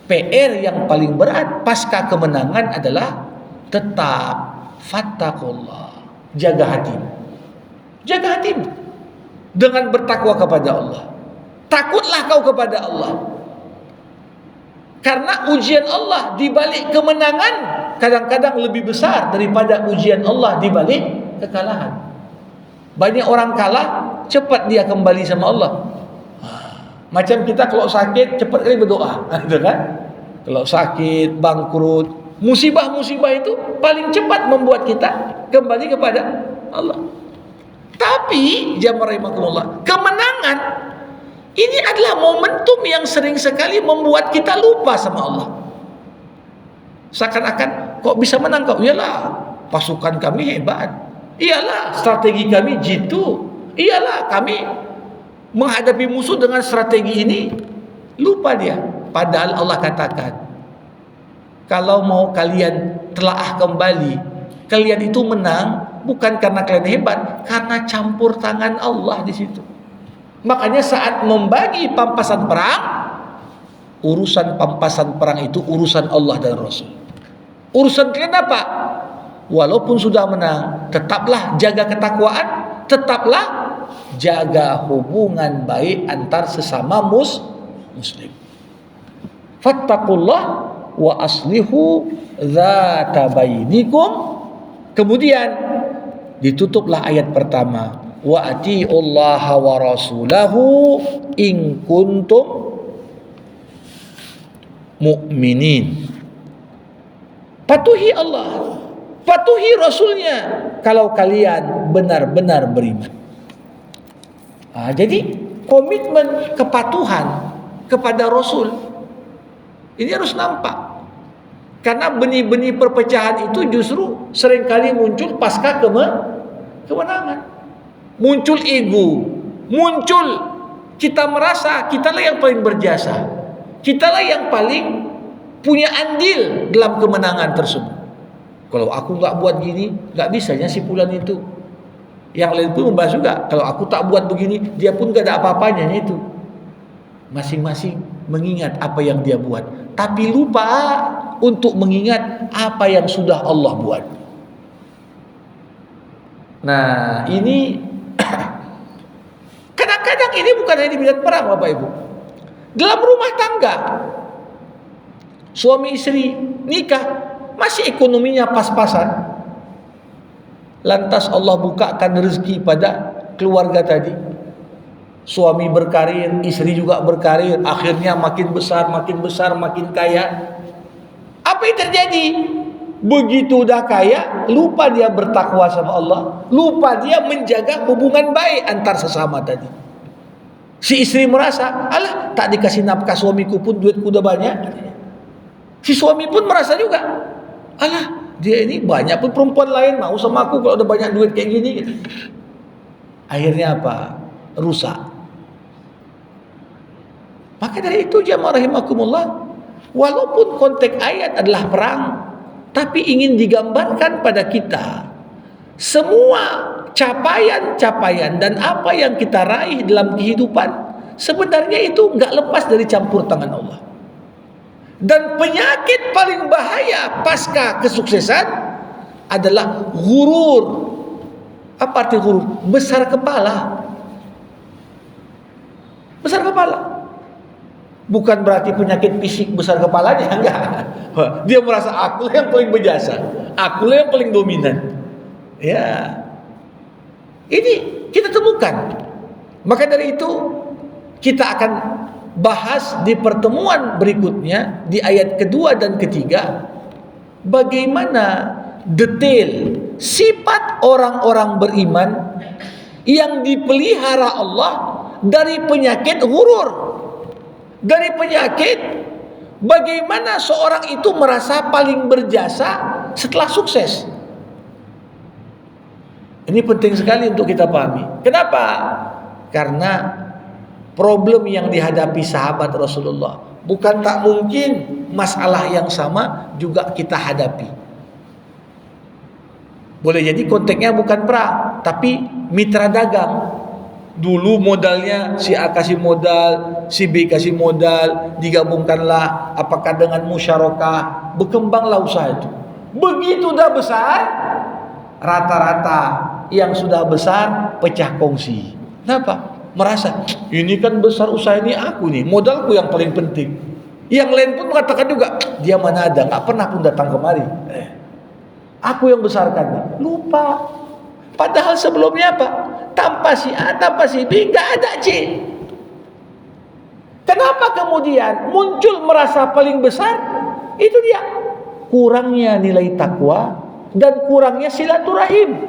PR yang paling berat pasca kemenangan adalah tetap fattaqullah, jaga hatimu. Jaga hatimu dengan bertakwa kepada Allah. Takutlah kau kepada Allah. Karena ujian Allah di balik kemenangan kadang-kadang lebih besar daripada ujian Allah di balik kekalahan. Banyak orang kalah, cepat dia kembali sama Allah. Macam kita kalau sakit cepat kali berdoa, gitu kan? Kalau sakit, bangkrut, musibah-musibah itu paling cepat membuat kita kembali kepada Allah. Tapi jamaah rahimakumullah, kemenangan ini adalah momentum yang sering sekali membuat kita lupa sama Allah. Seakan-akan kok bisa menang kau? Iyalah, pasukan kami hebat. Iyalah, strategi kami jitu. Iyalah, kami menghadapi musuh dengan strategi ini. Lupa dia. Padahal Allah katakan, kalau mau kalian telaah kembali, kalian itu menang bukan karena kalian hebat, karena campur tangan Allah di situ. Makanya saat membagi pampasan perang, urusan pampasan perang itu urusan Allah dan Rasul. Urusan kalian apa? Walaupun sudah menang, tetaplah jaga ketakwaan, tetaplah jaga hubungan baik antar sesama muslim. Fattaqullah wa aslihu dzata bainikum. Kemudian ditutuplah ayat pertama, wa atiullaha wa rasulahu in kuntum mu'minin. Patuhi Allah, patuhi Rasulnya kalau kalian benar-benar beriman. Jadi komitmen kepatuhan kepada Rasul ini harus nampak. Karena benih-benih perpecahan itu justru seringkali muncul pasca kemenangan. Muncul ego, muncul kita merasa kitalah yang paling berjasa, kitalah yang paling punya andil dalam kemenangan tersebut. Kalau aku nggak buat gini, nggak bisanya si fulan itu. Yang lain pun membahas juga, kalau aku tak buat begini, dia pun gak ada apa-apanya itu. Masing-masing mengingat apa yang dia buat, tapi lupa untuk mengingat apa yang sudah Allah buat. Nah, ini kadang-kadang ini bukan hanya di bidang perang, Bapak Ibu. Dalam rumah tangga, suami istri nikah, masih ekonominya pas-pasan, Lantas Allah bukakan rezeki pada keluarga tadi. Suami berkarir, istri juga berkarir, akhirnya makin besar, makin kaya. Apa yang terjadi? Begitu dah kaya, lupa dia bertakwa sama Allah, lupa dia menjaga hubungan baik antar sesama tadi. Si istri merasa, alah, tak dikasih nafkah suamiku pun duitku udah banyak. Si suami pun merasa juga, alah, dia ini banyak pun perempuan lain mau sama aku kalau udah banyak duit kayak gini gitu. Akhirnya apa? Rusak. Maka dari itu jamaah rahimakumullah, walaupun konteks ayat adalah perang, tapi ingin digambarkan pada kita semua capaian-capaian dan apa yang kita raih dalam kehidupan sebenarnya itu enggak lepas dari campur tangan Allah. Dan penyakit paling bahaya pasca kesuksesan adalah ghurur. Apa arti ghurur? Besar kepala. Besar kepala. Bukan berarti penyakit fisik besar kepalanya, enggak. Dia merasa aku yang paling berjasa, aku yang paling dominan. Ya. Ini kita temukan. Maka dari itu kita akan bahas di pertemuan berikutnya di ayat kedua dan ketiga bagaimana detail sifat orang-orang beriman yang dipelihara Allah dari penyakit ghurur. Dari penyakit bagaimana seorang itu merasa paling berjasa setelah sukses. Ini penting sekali untuk kita pahami. Kenapa? Karena problem yang dihadapi sahabat Rasulullah bukan tak mungkin masalah yang sama juga kita hadapi. Boleh jadi konteksnya bukan perang, tapi mitra dagang. Dulu modalnya si A kasih modal, si B kasih modal, digabungkanlah apakah dengan musyarakah, berkembanglah usaha itu. Begitu dah besar, rata-rata yang sudah besar pecah kongsi. Kenapa? Merasa ini kan besar usaha ini aku nih, modalku yang paling penting. Yang lain pun mengatakan juga, dia mana ada, nggak pernah pun datang kemari. Aku yang besarkan. Lupa. Padahal sebelumnya apa? Tanpa si A, tanpa si B, nggak ada C. Kenapa kemudian muncul merasa paling besar? Itu dia. Kurangnya nilai takwa dan kurangnya silaturahim.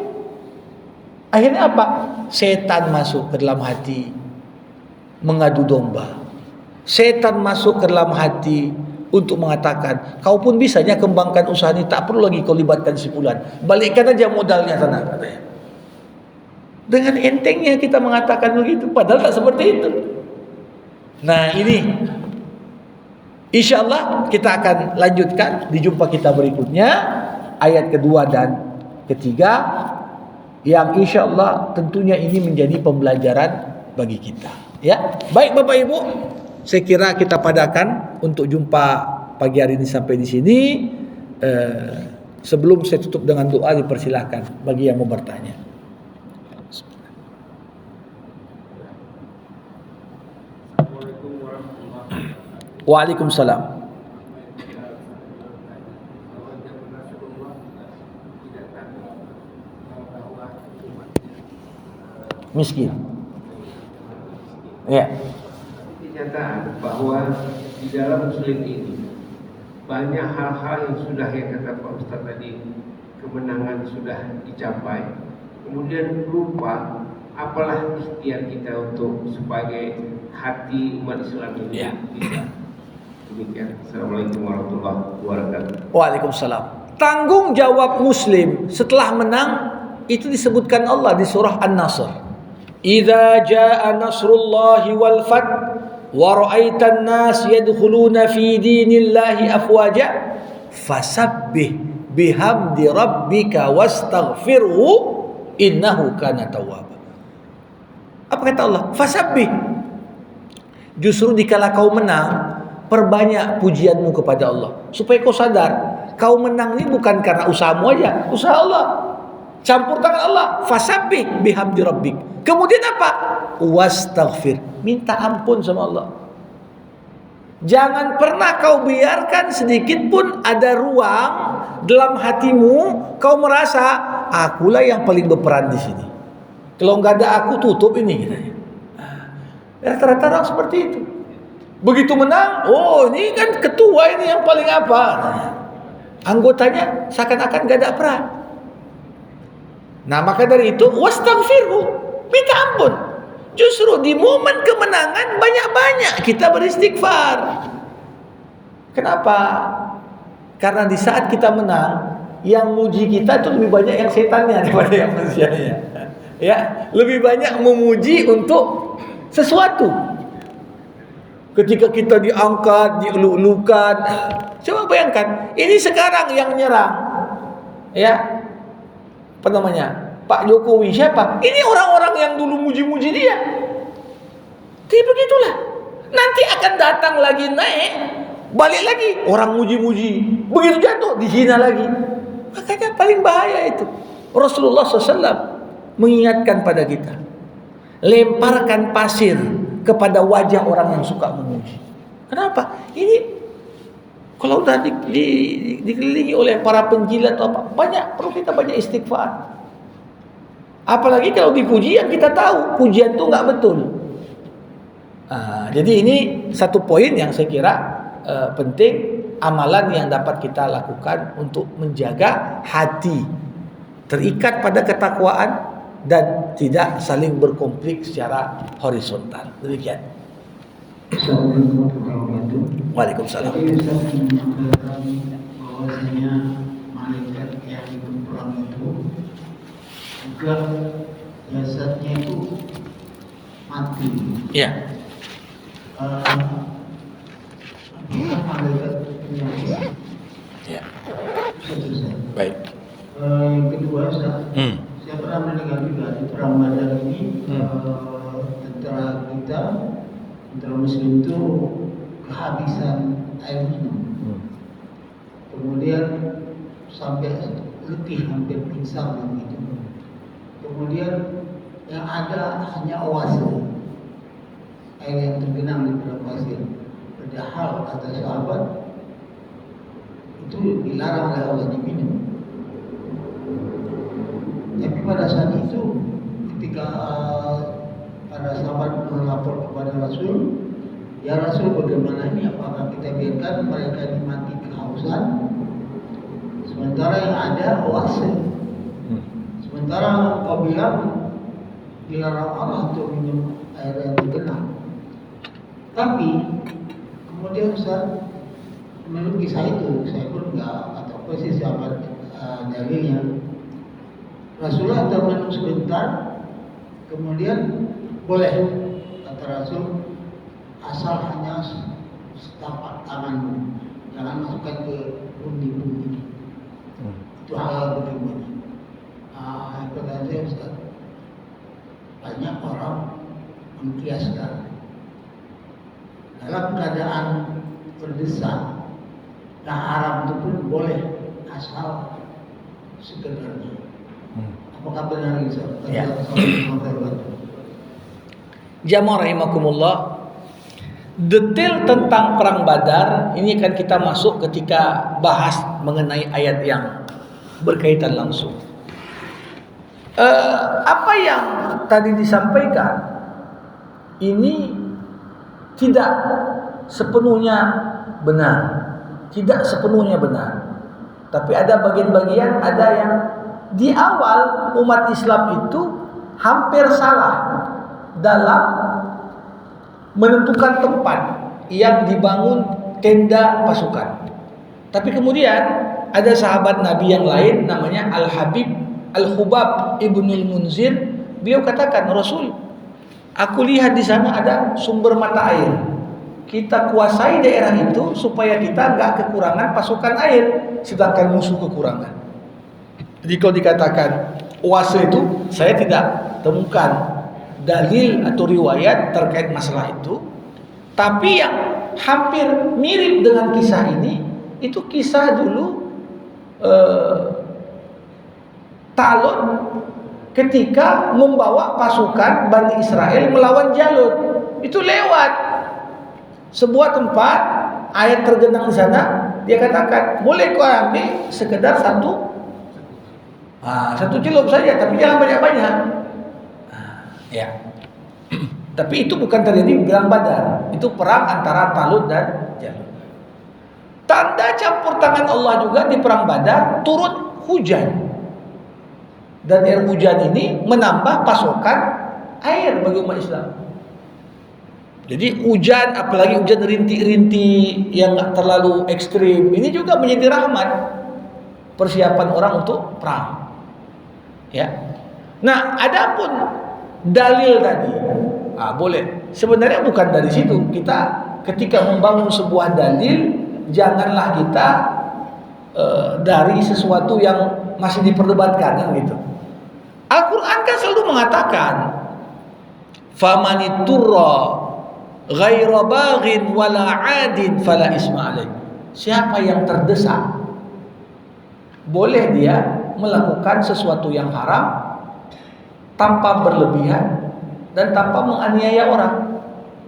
Akhirnya apa? Setan masuk ke dalam hati, mengadu domba. Setan masuk ke dalam hati untuk mengatakan, kau pun bisanya kembangkan usaha ini, tak perlu lagi kau libatkan si fulan. Balikkan aja modalnya sana, katanya. Dengan entengnya kita mengatakan begitu, padahal tak seperti itu. Nah ini, insya Allah kita akan lanjutkan di jumpa kita berikutnya, ayat kedua dan ketiga, yang insya Allah tentunya ini menjadi pembelajaran bagi kita. Ya, baik Bapak Ibu, saya kira kita padakan untuk jumpa pagi hari ini sampai di sini. Sebelum saya tutup dengan doa, dipersilahkan bagi yang mau bertanya. Waalaikumsalam. Miskin. Ya. Kenyataan bahwa di dalam Muslim ini banyak hal-hal yang sudah, yang kata Pak Ustaz tadi, kemenangan sudah dicapai, kemudian lupa apalah ikhtiar kita untuk sebagai hati umat Islam ini bisa. Demikian. Assalamualaikum warahmatullahi wabarakatuh. Waalaikumsalam. Tanggung jawab Muslim setelah menang itu disebutkan Allah di surah An-Nasr. Idza jaa nasrullahi wal fath wa ra'aitan nas yadkhuluna fi dinillahi afwaja fasabbih bihamdi rabbika wastaghfirhu innahu kana tawwaba. Apa kata Allah? Fasabbih. Justru dikala kau menang, perbanyak pujianmu kepada Allah supaya kau sadar kau menang ini bukan karena usahamu aja, usaha Allah, campur tangan Allah. Fasabbih bihamdi rabbik. Kemudian apa? Wastaghfir, minta ampun sama Allah. Jangan pernah kau biarkan sedikit pun ada ruang dalam hatimu kau merasa akulah yang paling berperan di sini. Kalau nggak ada aku tutup ini katanya. Rata-rata orang seperti itu. Begitu menang, oh ini kan ketua ini yang paling apa? Anggotanya seakan-akan gak ada peran. Nah maka dari itu wastaghfirhu, minta ampun. Justru di momen kemenangan banyak-banyak kita beristighfar. Kenapa? Karena di saat kita menang, yang muji kita itu lebih banyak yang setannya daripada yang manusianya. Ya, lebih banyak memuji untuk sesuatu. Ketika kita diangkat, dieluk-elukan, coba bayangkan, ini sekarang yang nyerang, ya, apa namanya, Pak Jokowi siapa? Ini orang-orang yang dulu muji-muji dia. Jadi begitulah. Nanti akan datang lagi naik, balik lagi orang muji-muji, begitu jatuh dihina lagi. Makanya paling bahaya itu. Rasulullah SAW mengingatkan pada kita, lemparkan pasir kepada wajah orang yang suka memuji. Kenapa? Ini kalau udah dikelilingi oleh para penjilat atau apa, perlu kita banyak istighfar. Apalagi kalau dipuji yang kita tahu pujian itu nggak betul. Jadi ini satu poin yang saya kira penting, amalan yang dapat kita lakukan untuk menjaga hati terikat pada ketakwaan dan tidak saling berkonflik secara horizontal. Demikian. Assalamualaikum warahmatullahi wabarakatuh. Waalaikumsalam. Tadi Ustaz menyampaikan bahwasanya malaikat yang ikut perang itu juga jasadnya itu mati. Ya. Apakah malaikat punya Ustaz? Ya. Ustaz. Baik. Yang kedua Ustaz, saya pernah mendengar juga di perang Badar ini tentara kita, tentara Muslim itu kehabisan air minum. Kemudian sampai letih, hampir pingsan begitu. Kemudian yang ada hanya oase, air yang tergenang di padang pasir. Padahal kata sahabat itu dilarang oleh Allah diminum. Tapi pada saat itu ketika para sahabat melapor kepada Rasul, ya Rasul bagaimana ini, apakah kita biarkan mereka ini mati kehausan sementara yang ada oase, sementara kau bilang dilarang Allah untuk minum air yang tergenang. Tapi kemudian Ustaz, menurut kisah itu saya pun nggak tahu persis apa dalilnya. Rasulullah termenung sebentar, kemudian boleh, kata Rasul, asal hanya setapak tanganmu, jangan masukkan ke pundi-pundi. Itu halal bagaimana? Pertanyaan saya Ustaz, banyak orang mengkiaskan dalam keadaan berdesak, nah haram itu pun boleh asal sekedarnya. Apakah benar itu? Ya. Jamaah rahimakumullah, detail tentang perang Badar ini akan kita masuk ketika bahas mengenai ayat yang berkaitan langsung. Apa yang tadi disampaikan ini tidak sepenuhnya benar, tidak sepenuhnya benar. Tapi ada bagian-bagian, ada yang di awal umat Islam itu hampir salah dalam menentukan tempat yang dibangun tenda pasukan. Tapi kemudian ada sahabat Nabi yang lain namanya Al-Habib Al-Hubab Ibnul Munzir. Beliau katakan, Rasul, aku lihat di sana ada sumber mata air. Kita kuasai daerah itu supaya kita nggak kekurangan pasukan air, sedangkan musuh kekurangan. Jadi kalau dikatakan oase itu, saya tidak temukan dalil atau riwayat terkait masalah itu. Tapi yang hampir mirip dengan kisah ini, itu kisah dulu Talon ketika membawa pasukan Bani Israel melawan Jalut. Itu lewat sebuah tempat, air tergenang di sana. Dia katakan, boleh kau ambil sekedar satu Satu celup saja, tapi jangan banyak-banyak. Ya. Tapi itu bukan terjadi di perang Badar. Itu perang antara Talut dan Jalut. Tanda campur tangan Allah juga di perang Badar, turun hujan. Dan air hujan ini menambah pasokan air bagi umat Islam. Jadi hujan, apalagi hujan rintik-rintik yang nggak terlalu ekstrim, ini juga menjadi rahmat, persiapan orang untuk perang. Ya. Nah, adapun dalil tadi, boleh. Sebenarnya bukan dari situ. Kita ketika membangun sebuah dalil, janganlah kita dari sesuatu yang masih diperdebatkan, kan gitu. Al-Quran kan selalu mengatakan, "Famaniturra ghaira baghin wala 'adin fala isma alaih." Siapa yang terdesak, boleh dia melakukan sesuatu yang haram tanpa berlebihan dan tanpa menganiaya orang,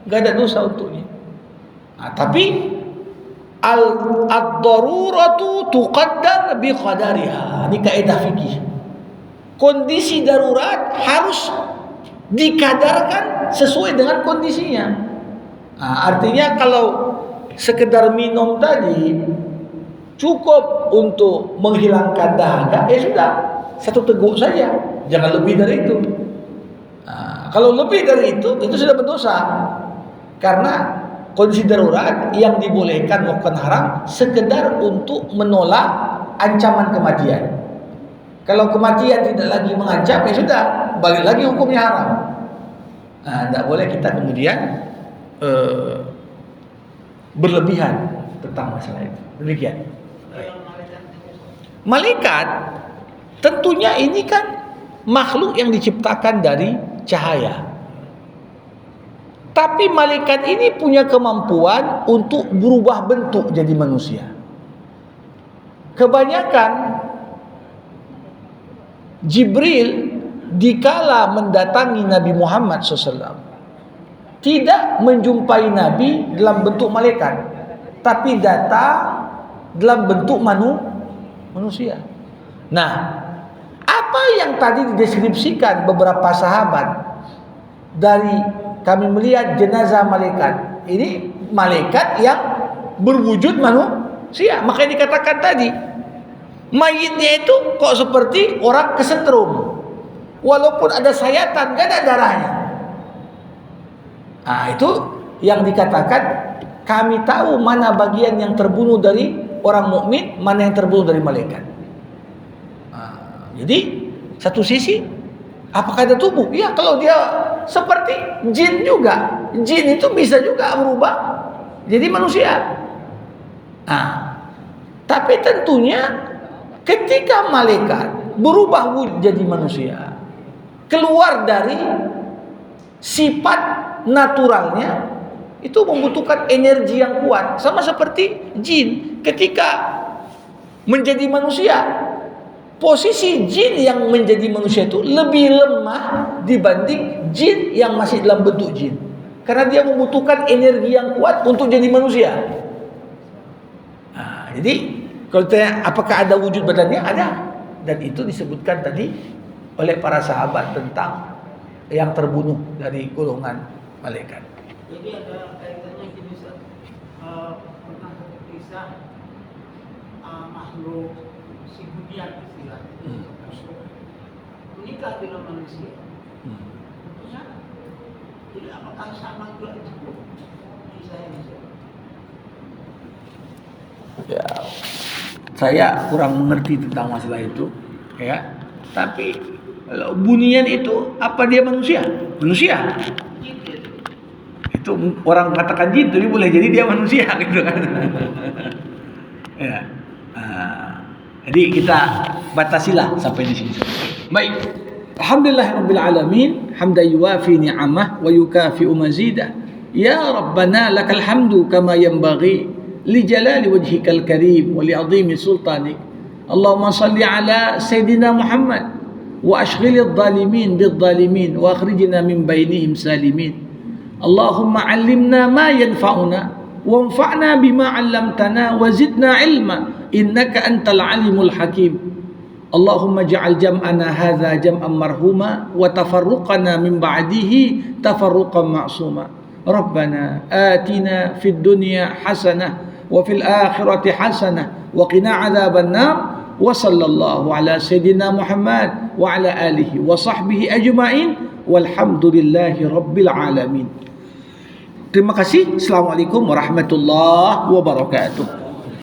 gak ada dosa untuknya. Tapi ad-daruratu tuqaddar bi qadariha. Ini kaidah fikih. Kondisi darurat harus dikadarkan sesuai dengan kondisinya. Artinya kalau sekedar minum tadi cukup untuk menghilangkan dahaga, ya sudah, satu teguk saja, jangan lebih dari itu. Kalau lebih dari itu sudah berdosa. Karena kondisi darurat yang dibolehkan melakukan haram sekedar untuk menolak ancaman kematian. Kalau kematian tidak lagi mengancam, ya sudah, balik lagi hukumnya haram. Tidak boleh kita kemudian berlebihan tentang masalah itu. Demikian. Malaikat tentunya ini kan makhluk yang diciptakan dari cahaya. Tapi malaikat ini punya kemampuan untuk berubah bentuk jadi manusia. Kebanyakan Jibril dikala mendatangi Nabi Muhammad SAW tidak menjumpai Nabi dalam bentuk malaikat, tapi datang dalam bentuk manusia. Nah, apa yang tadi dideskripsikan beberapa sahabat dari kami melihat jenazah malaikat, ini malaikat yang berwujud manusia. Makanya dikatakan tadi, mayitnya itu kok seperti orang kesetrum, walaupun ada sayatan, gak ada darahnya. Itu yang dikatakan kami tahu mana bagian yang terbunuh dari orang mukmin, mana yang terbunuh dari malaikat. Jadi satu sisi, apakah ada tubuh? Ya, kalau dia seperti jin juga, jin itu bisa juga berubah jadi manusia. Tapi tentunya ketika malaikat berubah wujud jadi manusia, keluar dari sifat naturalnya, itu membutuhkan energi yang kuat. Sama seperti jin, ketika menjadi manusia, posisi jin yang menjadi manusia itu lebih lemah dibanding jin yang masih dalam bentuk jin, karena dia membutuhkan energi yang kuat untuk jadi manusia. Jadi kalau tanya apakah ada wujud badannya, ada. Dan itu disebutkan tadi oleh para sahabat tentang yang terbunuh dari golongan malaikat. Jadi ada kaitannya gini, pernah kisah makhluk si budian istilah menikah dengan manusia. Jadi apakah sama juga kisah ini? Ya, saya kurang mengerti tentang masalah itu, ya. Tapi kalau bunian itu apa dia manusia? Manusia. Itu orang mengatakan jin, tapi boleh jadi dia manusia, gitu kan? Ya. Jadi kita batasilah sampai di sini. Baik. Alhamdulillahirabbil alamin, hamdan yuwafi ni'amah wa yukafi'u mazidah. Ya Rabbana lakal hamdu kama yanbaghi li jalali wajhikal karim wa li 'azimi sultanik. Allahumma salli ala sayidina Muhammad wa ashghilidh dhalimin bidh dhalimin wa akhrijna min bainihim salimin. Allahumma 'allimna ma yanfa'una wanfa'na bima 'allamtana wa zidna 'ilma innaka antal alimul hakim. Allahumma ja'al jam'ana hadza jam'an marhuma wa tafarruqana min ba'dihi tafarruqan ma'suma. Rabbana atina fid dunya hasanah wa fil akhirati hasanah wa qina 'adzaban nar. Wa sallallahu ala sayyidina Muhammad wa ala alihi wa sahbihi ajma'in walhamdulillahi rabbil alamin. Terima kasih. Assalamualaikum warahmatullahi wabarakatuh.